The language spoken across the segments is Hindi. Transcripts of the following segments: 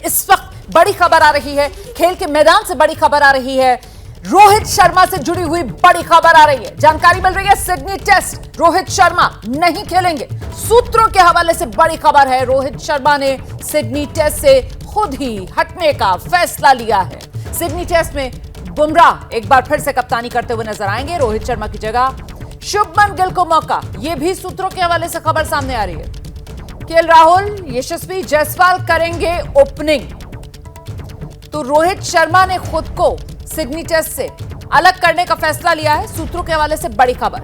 इस वक्त बड़ी खबर आ रही है, खेल के मैदान से बड़ी खबर आ रही है, रोहित शर्मा से जुड़ी हुई बड़ी खबर आ रही है। जानकारी मिल रही है सिडनी टेस्ट रोहित शर्मा नहीं खेलेंगे। सूत्रों के हवाले से बड़ी खबर है, रोहित शर्मा ने सिडनी टेस्ट से खुद ही हटने का फैसला लिया है। सिडनी टेस्ट में बुमराह एक बार फिर से कप्तानी करते हुए नजर आएंगे, रोहित शर्मा की जगह शुभमन गिल को मौका। यह भी सूत्रों के हवाले से खबर सामने आ रही है। केएल राहुल, यशस्वी जायसवाल करेंगे ओपनिंग। तो रोहित शर्मा ने खुद को सिडनी टेस्ट से अलग करने का फैसला लिया है, सूत्रों के हवाले से बड़ी खबर।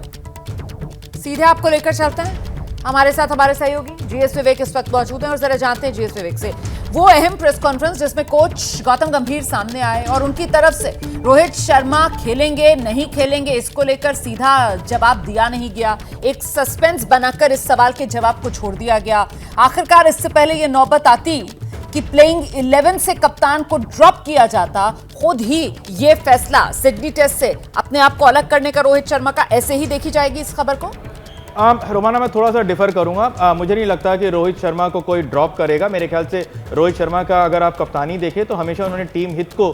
सीधे आपको लेकर चलते हैं, हमारे साथ हमारे सहयोगी जीएस विवेक इस वक्त मौजूद हैं और जरा जानते हैं जीएस विवेक से वो अहम प्रेस कॉन्फ्रेंस जिसमें कोच गौतम गंभीर सामने आए और उनकी तरफ से रोहित शर्मा खेलेंगे नहीं खेलेंगे इसको लेकर सीधा जवाब दिया नहीं गया। एक सस्पेंस बनाकर इस सवाल के जवाब को छोड़ दिया गया। आखिरकार इससे पहले यह नौबत आती कि प्लेइंग 11 से कप्तान को ड्रॉप किया जाता, खुद ही यह फैसला सिडनी टेस्ट से अपने आप को अलग करने का रोहित शर्मा का, ऐसे ही देखी जाएगी इस खबर को? रोमाना, मैं थोड़ा सा डिफर करूंगा। मुझे नहीं लगता कि रोहित शर्मा को कोई ड्रॉप करेगा। मेरे ख्याल से रोहित शर्मा का अगर आप कप्तानी देखें तो हमेशा उन्होंने टीम हित को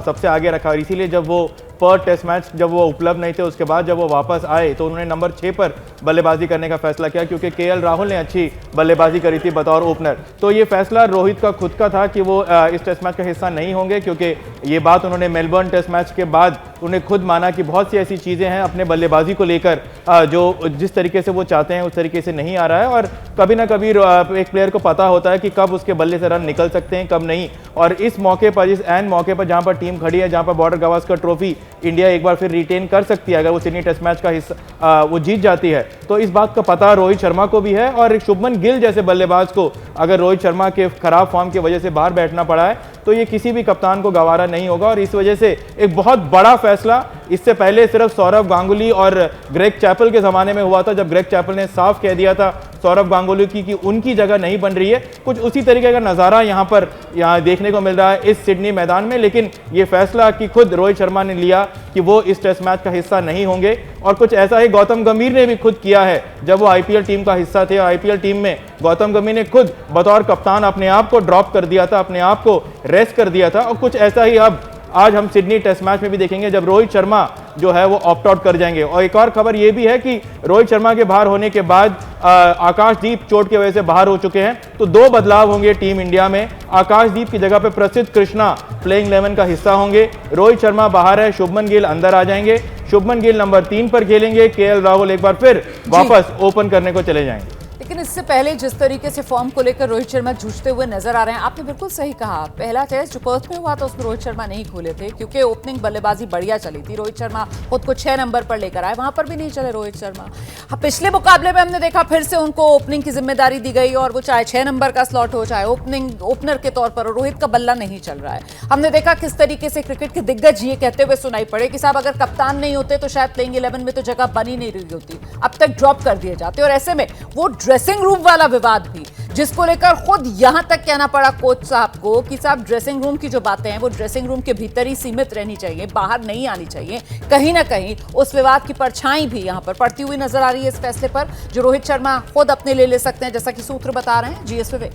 सबसे आगे रखा और इसीलिए जब वो पर टेस्ट मैच जब वो उपलब्ध नहीं थे उसके बाद जब वो वापस आए तो उन्होंने नंबर 6 पर बल्लेबाजी करने का फैसला किया क्योंकि केएल राहुल ने अच्छी बल्लेबाजी करी थी बतौर ओपनर। तो ये फैसला रोहित का खुद का था कि वो इस टेस्ट मैच का हिस्सा नहीं होंगे क्योंकि ये बात उन्होंने मेलबर्न टेस्ट मैच के बाद उन्हें खुद माना कि बहुत सी ऐसी चीज़ें हैं अपने बल्लेबाजी को लेकर जो जिस तरीके से वो चाहते हैं उस तरीके से नहीं आ रहा है और कभी ना कभी एक प्लेयर को पता होता है कि कब उसके बल्ले से रन निकल सकते हैं कब नहीं। और इस मौके पर, इस एन मौके पर जहां पर टीम खड़ी है, जहां पर बॉर्डर गावस्कर ट्रॉफी इंडिया एक बार फिर रिटेन कर सकती है अगर वो सिडनी टेस्ट मैच का हिस्सा वो जीत जाती है, तो इस बात का पता रोहित शर्मा को भी है। और शुभमन गिल जैसे बल्लेबाज को अगर रोहित शर्मा के खराब फॉर्म की वजह से बाहर बैठना पड़ा है तो ये किसी भी कप्तान को गवारा नहीं होगा। और इस वजह से एक बहुत बड़ा फैसला इससे पहले सिर्फ सौरव गांगुली और ग्रेग चैपल के ज़माने में हुआ था, जब ग्रेग चैपल ने साफ कह दिया था सौरव गांगुली की कि उनकी जगह नहीं बन रही है। कुछ उसी तरीके का नज़ारा यहाँ देखने को मिल रहा है इस सिडनी मैदान में। लेकिन ये फैसला कि खुद रोहित शर्मा ने लिया कि वो इस टेस्ट मैच का हिस्सा नहीं होंगे और कुछ ऐसा ही गौतम गंभीर ने भी खुद किया है जब वो आईपीएल टीम का हिस्सा थे। आईपीएल टीम में गौतम गंभीर ने खुद बतौर कप्तान अपने आप को ड्रॉप कर दिया था, अपने आप को रेस्ट कर दिया था। और कुछ ऐसा ही अब आज हम सिडनी टेस्ट मैच में भी देखेंगे जब रोहित शर्मा जो है वो ऑप्ट आउट कर जाएंगे। और एक और खबर ये भी है कि रोहित शर्मा के बाहर होने के बाद आकाशदीप चोट की वजह से बाहर हो चुके हैं, तो 2 बदलाव होंगे टीम इंडिया में। आकाशदीप की जगह पे प्रसिद्ध कृष्णा प्लेइंग 11 का हिस्सा होंगे। रोहित शर्मा बाहर है, शुभमन गिल अंदर आ जाएंगे। शुभमन गिल नंबर 3 पर खेलेंगे, केएल राहुल एक बार फिर वापस ओपन करने को चले जाएंगे। लेकिन इससे पहले जिस तरीके से फॉर्म को लेकर रोहित शर्मा जूझते हुए नजर आ रहे हैं, आपने बिल्कुल सही कहा। पहला टेस्ट जो पर्थ में हुआ था उसमें रोहित शर्मा नहीं खोले थे क्योंकि ओपनिंग बल्लेबाजी बढ़िया चली थी। रोहित शर्मा खुद को 6 नंबर पर लेकर आए, वहां पर भी नहीं चले रोहित शर्मा। हाँ, पिछले मुकाबले में हमने देखा फिर से उनको ओपनिंग की जिम्मेदारी दी गई और वो चाहे 6 नंबर का स्लॉट हो, चाहे ओपनर के तौर पर, रोहित का बल्ला नहीं चल रहा है। हमने देखा किस तरीके से क्रिकेट के दिग्गज ये कहते हुए सुनाई पड़े कि साहब अगर कप्तान नहीं होते तो शायद प्लेइंग 11 में तो जगह बनी नहीं रही होती, अब तक ड्रॉप कर दिए जाते। और ऐसे में वो ड्रेसिंग रूम वाला विवाद भी जिसको लेकर खुद यहां तक कहना पड़ा कोच साहब को कि साहब ड्रेसिंग रूम की जो बातें हैं वो ड्रेसिंग रूम के भीतर ही सीमित रहनी चाहिए, बाहर नहीं आनी चाहिए। कहीं ना कहीं उस विवाद की परछाई भी यहां पर पड़ती हुई नजर आ रही है इस फैसले पर जो रोहित शर्मा खुद अपने ले सकते हैं, जैसा कि सूत्र बता रहे हैं जीएस विवेक।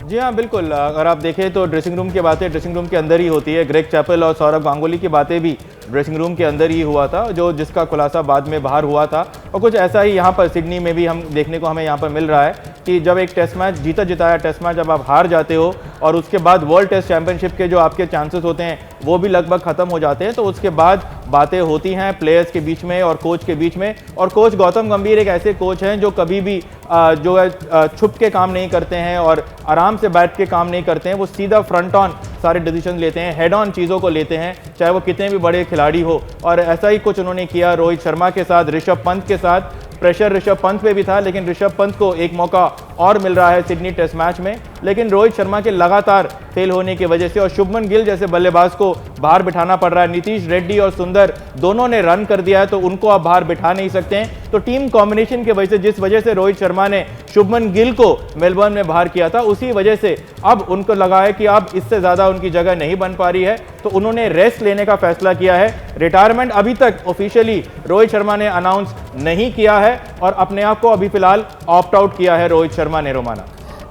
जी हाँ, बिल्कुल। अगर आप देखें तो ड्रेसिंग रूम की बातें ड्रेसिंग रूम के अंदर ही होती है। ग्रेग चैपल और सौरव गांगुली की बातें भी ड्रेसिंग रूम के अंदर ही हुआ था, जिसका खुलासा बाद में बाहर हुआ था। और कुछ ऐसा ही यहाँ पर सिडनी में भी हम देखने को हमें यहाँ पर मिल रहा है कि जब एक टेस्ट मैच जीता जिताया टेस्ट मैच जब आप हार जाते हो और उसके बाद वर्ल्ड टेस्ट चैंपियनशिप के जो आपके चांसेस होते हैं वो भी लगभग खत्म हो जाते हैं, तो उसके बाद बातें होती हैं प्लेयर्स के बीच में और कोच के बीच में। और कोच गौतम गंभीर एक ऐसे कोच हैं जो कभी भी जो है छुप के काम नहीं करते हैं और आराम से बैठ के काम नहीं करते हैं। वो सीधा फ्रंट ऑन सारे डिसीजन लेते हैं, हेड ऑन चीज़ों को लेते हैं, चाहे वो कितने भी बड़े खिलाड़ी हो। और ऐसा ही कुछ उन्होंने किया रोहित शर्मा के साथ, ऋषभ पंत के साथ। प्रेशर ऋषभ पंत पे भी था लेकिन ऋषभ पंत को एक मौका और मिल रहा है सिडनी टेस्ट मैच में। लेकिन रोहित शर्मा के लगातार फेल होने की वजह से और शुभमन गिल जैसे बल्लेबाज को बाहर बिठाना पड़ रहा है। नीतीश रेड्डी और सुंदर दोनों ने रन कर दिया है तो उनको आप बाहर बिठा नहीं सकते हैं। तो टीम कॉम्बिनेशन की वजह से, जिस वजह से रोहित शर्मा ने शुभमन गिल को मेलबर्न में बाहर किया था, उसी वजह से अब उनको लगा है कि अब इससे ज़्यादा उनकी जगह नहीं बन पा रही है, तो उन्होंने रेस्ट लेने का फैसला किया है। रिटायरमेंट अभी तक ऑफिशियली रोहित शर्मा ने अनाउंस नहीं किया है और अपने आप को अभी फिलहाल ऑप्ट आउट किया है रोहित शर्मा ने। रोमाना,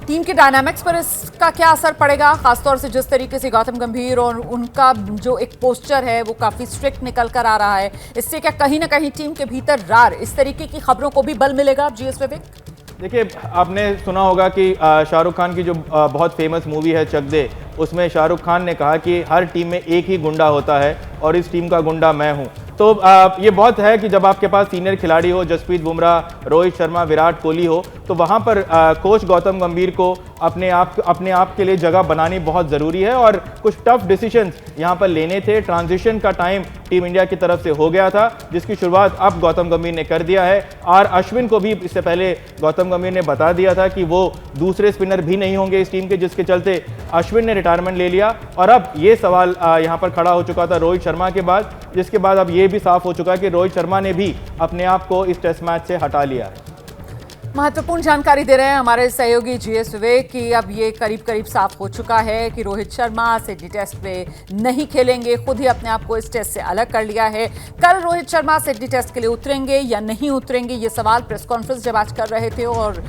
टीम के डायनामिक्स पर इसका क्या असर पड़ेगा, खासतौर से जिस तरीके से गौतम गंभीर और उनका जो एक पोस्चर है वो काफी स्ट्रिक्ट निकल कर आ रहा है, इससे क्या कहीं ना कहीं टीम के भीतर रार इस तरीके की खबरों को भी बल मिलेगा जीएस विवेक? देखिए, आपने सुना होगा कि शाहरुख खान की जो बहुत फेमस मूवी है चक दे, उसमें शाहरुख खान ने कहा कि हर टीम में एक ही गुंडा होता है और इस टीम का गुंडा मैं हूं। तो ये बहुत है कि जब आपके पास सीनियर खिलाड़ी हो, जसप्रीत बुमराह, रोहित शर्मा, विराट कोहली हो, तो वहां पर कोच गौतम गंभीर को अपने आप के लिए जगह बनानी बहुत ज़रूरी है और कुछ टफ डिसीजंस यहां पर लेने थे। ट्रांजिशन का टाइम टीम इंडिया की तरफ से हो गया था, जिसकी शुरुआत अब गौतम गंभीर ने कर दिया है। अश्विन को भी इससे पहले गौतम गंभीर ने बता दिया था कि वो दूसरे स्पिनर भी नहीं होंगे इस टीम के, जिसके चलते अश्विन ने रिटायरमेंट ले लिया। और अब ये सवाल यहां पर खड़ा हो चुका था रोहित शर्मा के बाद, जिसके बाद अब ये भी साफ हो चुका है कि रोहित शर्मा ने भी अपने आप को इस टेस्ट मैच से हटा लिया है। महत्वपूर्ण जानकारी दे रहे हैं हमारे सहयोगी जीएस विवेक कि अब ये करीब करीब साफ हो चुका है कि रोहित शर्मा सिडनी टेस्ट में नहीं खेलेंगे, खुद ही अपने आप को इस टेस्ट से अलग कर लिया है। कल रोहित शर्मा सिडनी टेस्ट के लिए उतरेंगे या नहीं उतरेंगे, ये सवाल प्रेस कॉन्फ्रेंस जब आज कर रहे थे और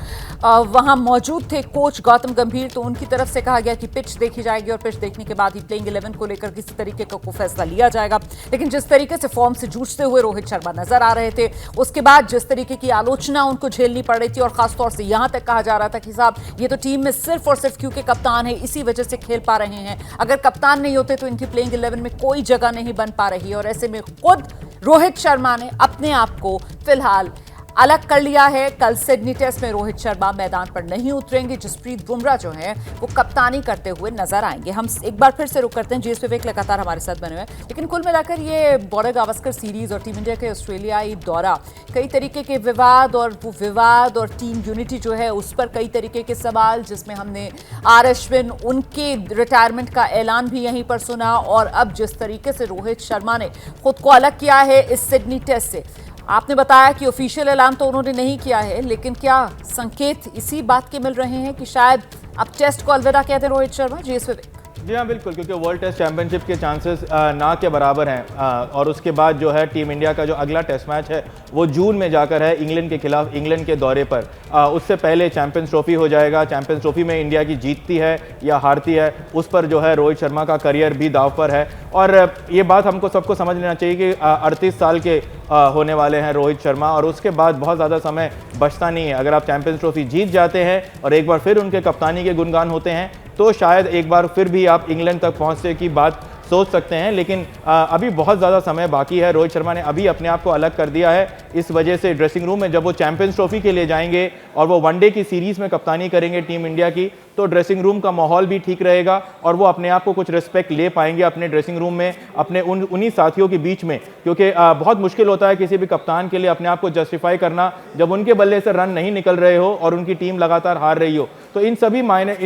वहां मौजूद थे कोच गौतम गंभीर, तो उनकी तरफ से कहा गया कि पिच देखी जाएगी और पिच देखने के बाद ही प्लेइंग 11 को लेकर किसी तरीके का कोई फैसला लिया जाएगा। लेकिन जिस तरीके से फॉर्म से जूझते हुए रोहित शर्मा नजर आ रहे थे, उसके बाद जिस तरीके की आलोचना उनको झेलनी पड़ रही थी और खासतौर से यहां तक कहा जा रहा था कि साहब ये तो टीम में सिर्फ और सिर्फ क्योंकि कप्तान है इसी वजह से खेल पा रहे हैं, अगर कप्तान नहीं होते तो इनकी प्लेइंग 11 में कोई जगह नहीं बन पा रही। और ऐसे में खुद रोहित शर्मा ने अपने आप को फिलहाल अलग कर लिया है। कल सिडनी टेस्ट में रोहित शर्मा मैदान पर नहीं उतरेंगे, जसप्रीत बुमराह जो है वो कप्तानी करते हुए नजर आएंगे। हम एक बार फिर से रुक करते हैं, जीएस विवेक लगातार हमारे साथ बने हुए हैं, लेकिन कुल मिलाकर ये बॉर्डर गावस्कर सीरीज और टीम इंडिया के ऑस्ट्रेलियाई दौरा कई तरीके के विवाद और टीम यूनिटी जो है उस पर कई तरीके के सवाल, जिसमें हमने अश्विन उनके रिटायरमेंट का ऐलान भी यहीं पर सुना और अब जिस तरीके से रोहित शर्मा ने खुद को अलग किया है इस सिडनी टेस्ट से। आपने बताया कि ऑफिशियल ऐलान तो उन्होंने नहीं किया है, लेकिन क्या संकेत इसी बात के मिल रहे हैं कि शायद अब टेस्ट को अलविदा कहते हैं रोहित शर्मा? जीएस विवेक। जी हाँ, बिल्कुल, क्योंकि वर्ल्ड टेस्ट चैंपियनशिप के चांसेस ना के बराबर हैं और उसके बाद जो है टीम इंडिया का जो अगला टेस्ट मैच है वो जून में जाकर है इंग्लैंड के खिलाफ, इंग्लैंड के दौरे पर। उससे पहले चैंपियंस ट्रॉफी हो जाएगा। चैंपियंस ट्रॉफी में इंडिया की जीतती है या हारती है, उस पर जो है रोहित शर्मा का करियर भी दाव पर है। और ये बात हमको सबको समझ लेना चाहिए कि 38 साल के होने वाले हैं रोहित शर्मा और उसके बाद बहुत ज़्यादा समय बचता नहीं है। अगर आप चैंपियंस ट्रॉफी जीत जाते हैं और एक बार फिर उनके कप्तानी के गुणगान होते हैं तो शायद एक बार फिर भी आप इंग्लैंड तक पहुंचने की बात सोच सकते हैं। लेकिन अभी बहुत ज़्यादा समय बाकी है। रोहित शर्मा ने अभी अपने आप को अलग कर दिया है, इस वजह से ड्रेसिंग रूम में जब वो चैंपियंस ट्रॉफी के लिए जाएंगे और वो वनडे की सीरीज़ में कप्तानी करेंगे टीम इंडिया की, तो ड्रेसिंग रूम का माहौल भी ठीक रहेगा और वो अपने आप को कुछ रिस्पेक्ट ले पाएंगे अपने ड्रेसिंग रूम में, अपने उन्हीं साथियों के बीच में। क्योंकि बहुत मुश्किल होता है किसी भी कप्तान के लिए अपने आप को जस्टिफाई करना जब उनके बल्ले से रन नहीं निकल रहे हो और उनकी टीम लगातार हार रही हो। तो इन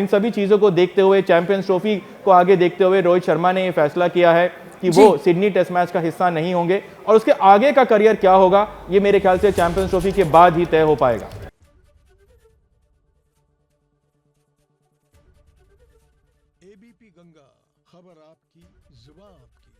सभी चीज़ों को देखते हुए, चैंपियंस ट्रॉफी को आगे देखते हुए रोहित शर्मा ने ये फैसला किया है कि वो सिडनी टेस्ट मैच का हिस्सा नहीं होंगे और उसके आगे का करियर क्या होगा ये मेरे ख्याल से चैंपियंस ट्रॉफी के बाद ही तय हो पाएगा। एबीपी गंगा, खबर आपकी, जुबान आपकी।